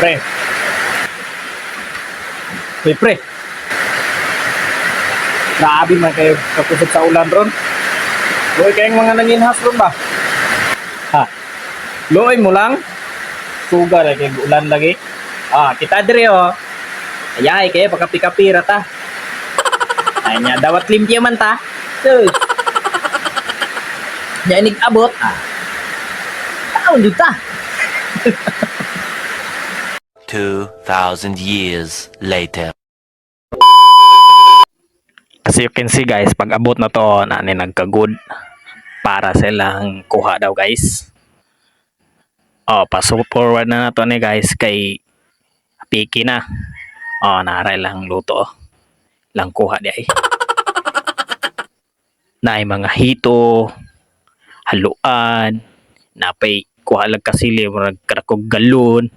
Pre. Uy, pre. Grabe man kayo kapusot sa ulan ron. Luoy kayong mga nanginhas ron ba? Ha? Luoy mo lang? Sugar ay kayong ulan lagi. Kita dire Ayay kayo pagkapi-kapira ta. Ay niya, dawat limpyo man ta. Sus. Diyan abot. Taon dito ta. 2,000 years later. As you can see guys, pag abot na to, nagka-good para silang kuha daw guys. Pasok forward na to ni guys kay piki na. Naray lang luto. Lang kuha di ay. Naay mga hito, haluan, napay kuha lang kasili, murag karakog galon.